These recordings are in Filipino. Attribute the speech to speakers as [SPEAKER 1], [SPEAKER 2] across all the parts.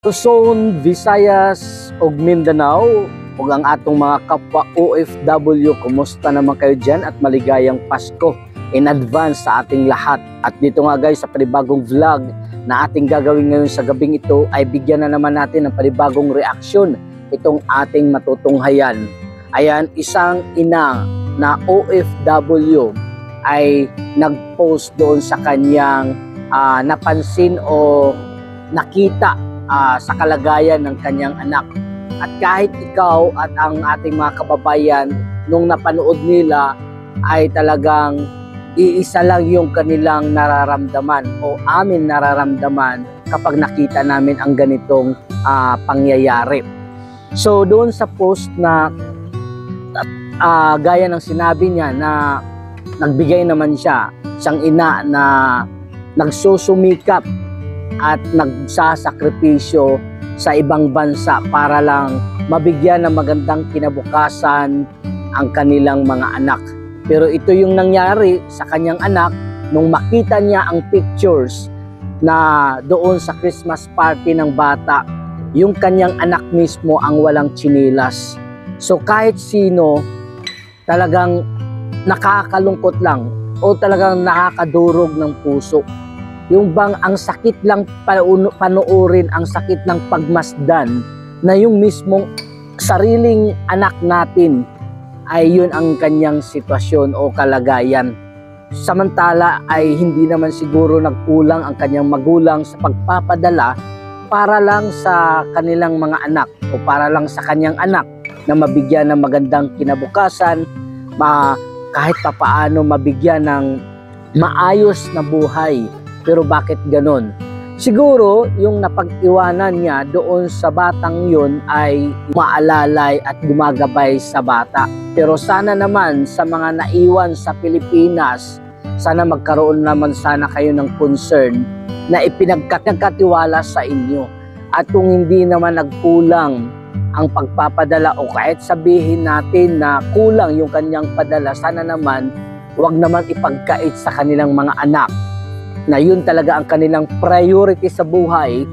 [SPEAKER 1] Luzon, Visayas ug Mindanao ug ang atong mga kapwa OFW, kumusta naman kayo dyan at maligayang Pasko in advance sa ating lahat. At dito nga guys, sa panibagong vlog na ating gagawin ngayon sa gabing ito ay bigyan na naman natin ng panibagong reaksyon itong ating matutunghayan. Ayan, isang ina na OFW ay nag-post doon sa kanyang napansin o nakita sa kalagayan ng kanyang anak. At kahit ikaw at ang ating mga kababayan, nung napanood nila ay talagang iisa lang yung kanilang nararamdaman o amin nararamdaman kapag nakita namin ang ganitong pangyayari. So doon sa post na gaya ng sinabi niya na nagbigay naman siya, siyang ina na nagsusumikap at nagsasakripisyo sa ibang bansa para lang mabigyan ng magandang kinabukasan ang kanilang mga anak. Pero ito yung nangyari sa kanyang anak nung makita niya ang pictures na doon sa Christmas party ng bata, yung kanyang anak mismo ang walang tsinilas. So kahit sino, talagang nakakalungkot lang o talagang nakakadurog ng puso. Yung bang ang sakit lang panoorin, ang sakit ng pagmasdan na yung mismong sariling anak natin ay yun ang kanyang sitwasyon o kalagayan. Samantala ay hindi naman siguro nagkulang ang kanyang magulang sa pagpapadala para lang sa kanilang mga anak o para lang sa kanyang anak na mabigyan ng magandang kinabukasan, kahit papaano mabigyan ng maayos na buhay. Pero bakit ganon? Siguro yung napag-iwanan niya doon sa batang yun ay maalalay at gumagabay sa bata. Pero sana naman sa mga naiwan sa Pilipinas, sana magkaroon naman sana kayo ng concern na ipinagkatiwala sa inyo. At kung hindi naman nagkulang ang pagpapadala o kahit sabihin natin na kulang yung kanyang padala, sana naman wag naman ipagkait sa kanilang mga anak na yun talaga ang kanilang priority sa buhay,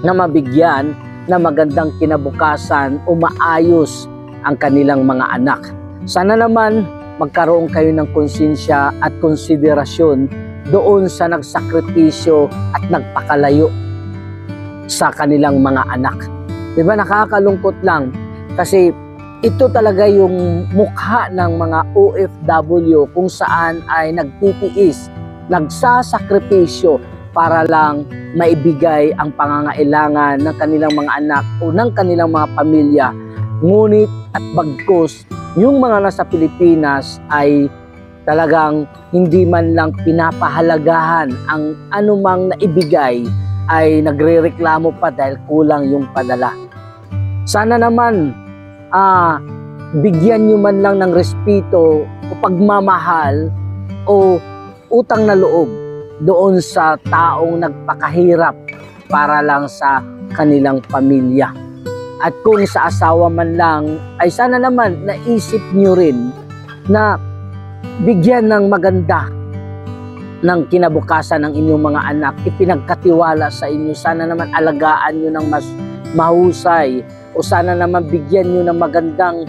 [SPEAKER 1] na mabigyan na magandang kinabukasan o maayos ang kanilang mga anak. Sana naman magkaroon kayo ng konsensya at konsiderasyon doon sa nagsakripisyo at nagpakalayo sa kanilang mga anak. Diba, nakakalungkot lang kasi ito talaga yung mukha ng mga OFW kung saan ay nagtitiis, nagsasakripisyo para lang maibigay ang pangangailangan ng kanilang mga anak o ng kanilang mga pamilya. Ngunit at bagkus, yung mga nasa Pilipinas ay talagang hindi man lang pinapahalagahan ang anumang naibigay, ay nagrereklamo pa dahil kulang yung padala. Sana naman bigyan nyo man lang ng respeto o pagmamahal o utang na loob doon sa taong nagpakahirap para lang sa kanilang pamilya. At kung sa asawa man lang, ay sana naman naisip nyo rin na bigyan ng maganda ng kinabukasan ng inyong mga anak, ipinagkatiwala sa inyo. Sana naman alagaan nyo ng mas mahusay o sana naman bigyan nyo ng magandang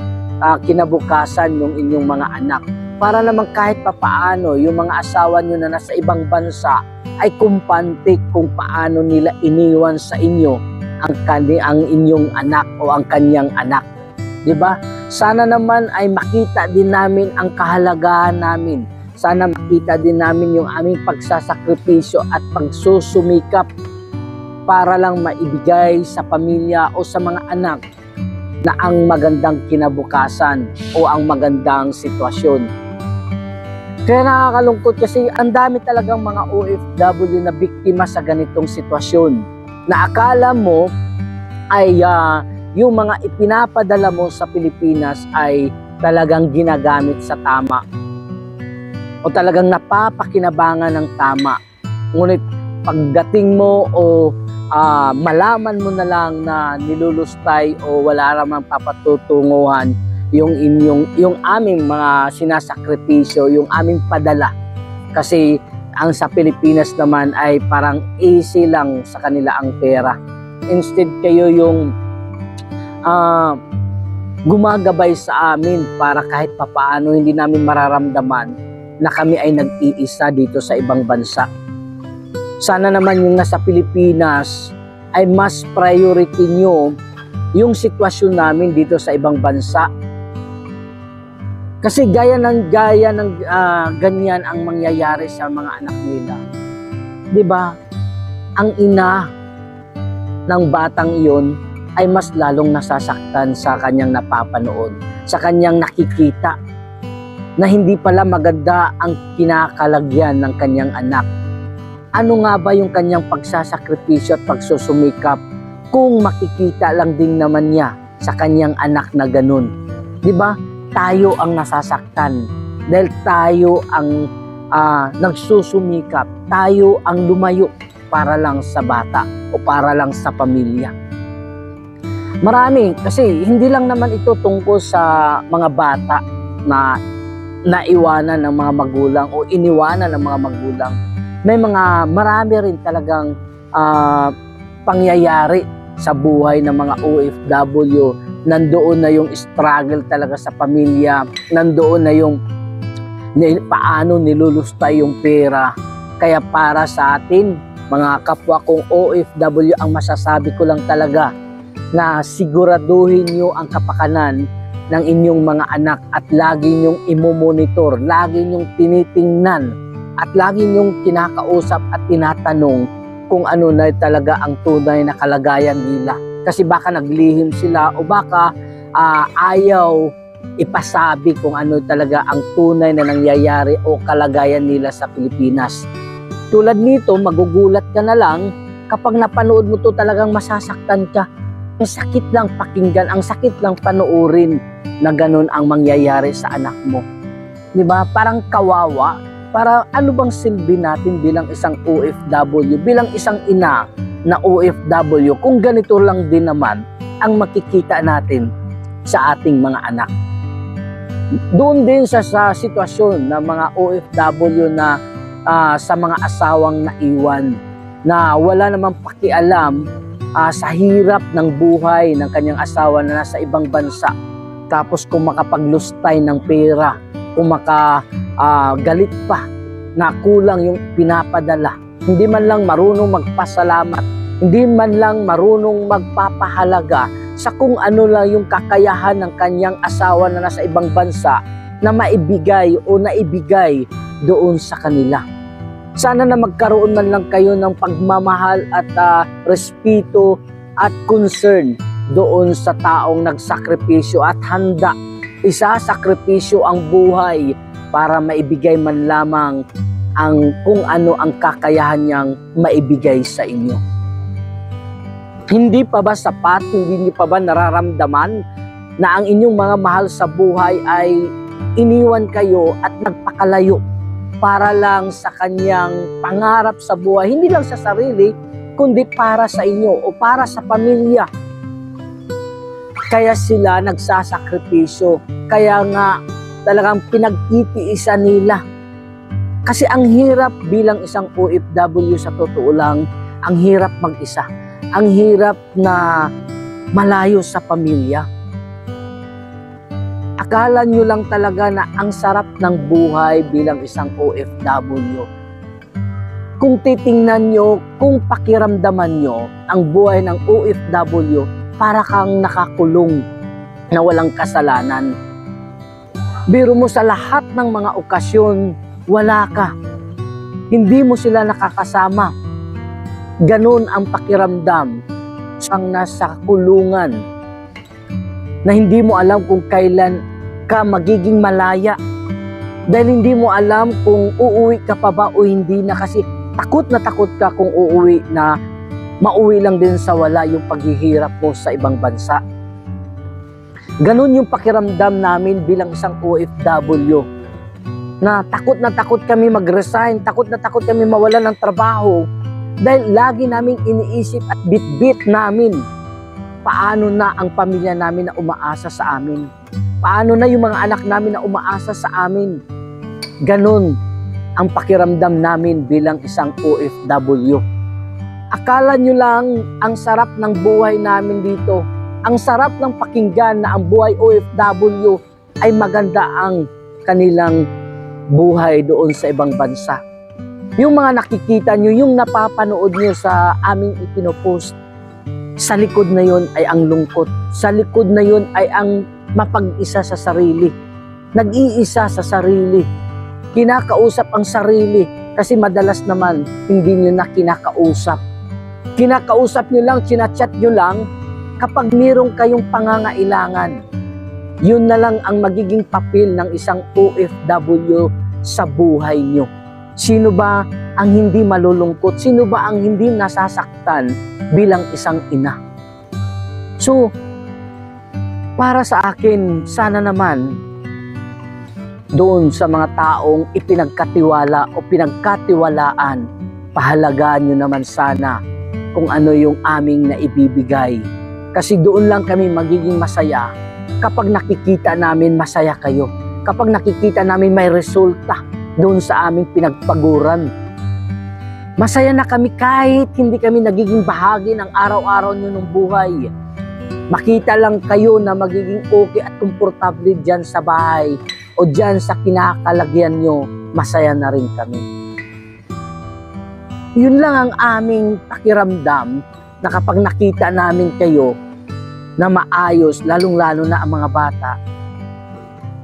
[SPEAKER 1] kinabukasan yung inyong mga anak. Para naman kahit papaano yung mga asawa nyo na nasa ibang bansa ay kumpante kung paano nila iniwan sa inyo ang inyong anak o ang kanyang anak. Diba? Sana naman ay makita din namin ang kahalagahan namin. Sana makita din namin yung aming pagsasakripisyo at pagsusumikap para lang maibigay sa pamilya o sa mga anak na ang magandang kinabukasan o ang magandang sitwasyon. Kaya nakakalungkot kasi ang dami talagang mga OFW na biktima sa ganitong sitwasyon na akala mo ay yung mga ipinapadala mo sa Pilipinas ay talagang ginagamit sa tama o talagang napapakinabangan ng tama. Ngunit pagdating mo o malaman mo na lang na nilulustay o wala namang papatutunguhan yung aming mga sinasakripisyo, yung aming padala. Kasi ang sa Pilipinas naman ay parang easy lang sa kanila ang pera. instead kayo yung gumagabay sa amin para kahit papaano hindi namin mararamdaman na kami ay nag-iisa dito sa ibang bansa. Sana naman yung nasa Pilipinas ay mas priority nyo yung sitwasyon namin dito sa ibang bansa. Kasi gaya ng ganyan ang mangyayari sa mga anak nila. 'Di ba? Ang ina ng batang iyon ay mas lalong nasasaktan sa kanyang napapanood, sa kanyang nakikita na hindi pala maganda ang kinakalagyan ng kanyang anak. Ano nga ba yung kanyang pagsasakripisyo at pagsusumikap kung makikita lang din naman niya sa kanyang anak na ganun? 'Di ba? Tayo ang nasasaktan dahil tayo ang nagsusumikap, tayo ang lumayo para lang sa bata o para lang sa pamilya. Marami, kasi hindi lang naman ito tungkol sa mga bata na naiwanan ng mga magulang o iniwanan ng mga magulang. Marami rin talagang pangyayari sa buhay ng mga OFW. Nandoon na yung struggle talaga sa pamilya, nandoon na yung paano nilulustay yung pera. Kaya para sa atin, mga kapwa kong OFW, ang masasabi ko lang talaga na siguraduhin nyo ang kapakanan ng inyong mga anak at lagi nyong imomonitor, lagi nyong tinitingnan at lagi nyong kinakausap at tinatanong kung ano na talaga ang tunay na kalagayan nila. Kasi baka naglihim sila o baka ayaw ipasabi kung ano talaga ang tunay na nangyayari o kalagayan nila sa Pilipinas. Tulad nito, magugulat ka na lang kapag napanood mo to, talagang masasaktan ka. Ang sakit lang pakinggan, ang sakit lang panoorin na ganun ang mangyayari sa anak mo. Diba? Parang kawawa. Para ano bang silbi natin bilang isang OFW, bilang isang ina na OFW, kung ganito lang din naman ang makikita natin sa ating mga anak. Doon din sa sitwasyon ng mga OFW na sa mga asawang naiwan, na wala namang pakialam sa hirap ng buhay ng kanyang asawa na nasa ibang bansa. Tapos kung makapaglustay ng pera, kung makagalit pa na kulang yung pinapadala, hindi man lang marunong magpasalamat, hindi man lang marunong magpapahalaga sa kung ano lang yung kakayahan ng kanyang asawa na nasa ibang bansa na maibigay o naibigay doon sa kanila. Sana na magkaroon man lang kayo ng pagmamahal at respeto at concern doon sa taong nagsakripisyo at handa isasakripisyo ang buhay para maibigay man lamang ang kung ano ang kakayahan niyang maibigay sa inyo. Hindi pa ba sapat, hindi niyo pa ba nararamdaman na ang inyong mga mahal sa buhay ay iniwan kayo at nagpakalayo para lang sa kanyang pangarap sa buhay, hindi lang sa sarili, kundi para sa inyo o para sa pamilya. Kaya sila nagsasakripisyo, kaya nga talagang pinag-itiisan nila. Kasi ang hirap bilang isang OFW, sa totoo lang, ang hirap mag-isa. Ang hirap na malayo sa pamilya. Akala nyo lang talaga na ang sarap ng buhay bilang isang OFW. Kung titingnan nyo, kung pakiramdaman nyo ang buhay ng OFW, para kang nakakulong na walang kasalanan. Biro mo sa lahat ng mga okasyon, wala ka. Hindi mo sila nakakasama. Ganun ang pakiramdam sang nasa kulungan, na hindi mo alam kung kailan ka magiging malaya. Dahil hindi mo alam kung uuwi ka pa ba o hindi na, kasi takot na takot ka kung uuwi na mauwi lang din sa wala yung paghihirap mo sa ibang bansa. Ganun yung pakiramdam namin bilang isang OFW. Na takot kami mag-resign, takot na takot kami mawalan ng trabaho. Dahil lagi naming iniisip at bit-bit namin paano na ang pamilya namin na umaasa sa amin. Paano na yung mga anak namin na umaasa sa amin. Ganun ang pakiramdam namin bilang isang OFW. Akala nyo lang ang sarap ng buhay namin dito. Ang sarap ng pakinggan na ang buhay OFW ay maganda ang kanilang buhay doon sa ibang bansa. Yung mga nakikita nyo, yung napapanood nyo sa aming ipinopost, sa likod na yun ay ang lungkot. Sa likod na yun ay ang mapag-isa sa sarili. Nag-iisa sa sarili. Kinakausap ang sarili kasi madalas naman hindi nyo na kinakausap. Kinakausap nyo lang, chinachat nyo lang kapag mayroong kayong pangangailangan. Yun na lang ang magiging papel ng isang OFW sa buhay nyo. Sino ba ang hindi malulungkot? Sino ba ang hindi nasasaktan bilang isang ina? So, para sa akin, sana naman doon sa mga taong ipinagkatiwala o pinagkatiwalaan, pahalagaan nyo naman sana kung ano yung aming naibibigay. Kasi doon lang kami magiging masaya kapag nakikita namin masaya kayo. Kapag nakikita namin may resulta doon sa aming pinagpaguran. Masaya na kami kahit hindi kami nagiging bahagi ng araw-araw nyo ng buhay. Makita lang kayo na magiging okay at komportable dyan sa bahay o dyan sa kinakalagyan nyo, masaya na rin kami. Yun lang ang aming pakiramdam na kapag nakita namin kayo na maayos, lalong-lalo na ang mga bata,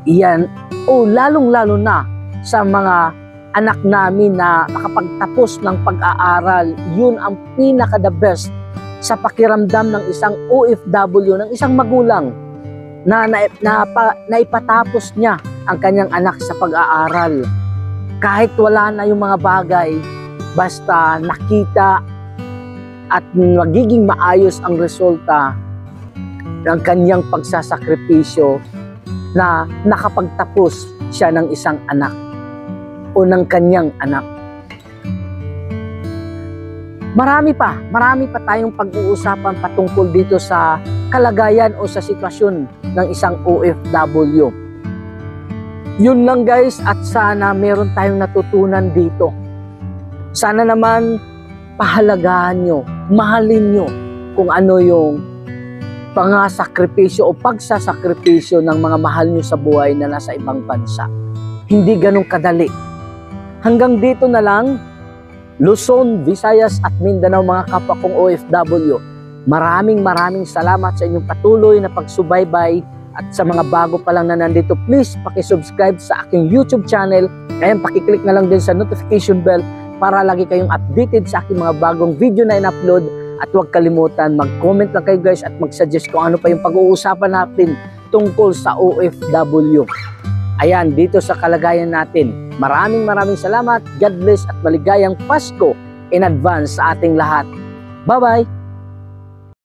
[SPEAKER 1] iyan, o lalong-lalo na sa mga anak namin na nakapagtapos ng pag-aaral, yun ang pinaka-the best sa pakiramdam ng isang OFW, ng isang magulang na naipatapos niya ang kanyang anak sa pag-aaral. Kahit wala na yung mga bagay, basta nakita at magiging maayos ang resulta ng kanyang pagsasakripisyo na nakapagtapos siya ng isang anak o ng kanyang anak. Marami pa tayong pag-uusapan patungkol dito sa kalagayan o sa sitwasyon ng isang OFW. Yun lang guys, at sana meron tayong natutunan dito. Sana naman pahalagahan nyo, mahalin nyo kung ano yung pangasakripisyo o pagsasakripisyo ng mga mahal nyo sa buhay na nasa ibang bansa. Hindi ganun kadali. Hanggang dito na lang, Luzon, Visayas at Mindanao, mga kapwa kong OFW. Maraming salamat sa inyong patuloy na pagsubaybay, at sa mga bago pa lang na nandito, please pakisubscribe sa aking YouTube channel. Ngayon, pakiclick na lang din sa notification bell para lagi kayong updated sa aking mga bagong video na in-upload. At huwag kalimutan, mag-comment lang kayo guys at mag-suggest kung ano pa yung pag-uusapan natin tungkol sa OFW. Ayan, dito sa kalagayan natin. Maraming salamat. God bless at maligayang Pasko in advance sa ating lahat. Bye-bye!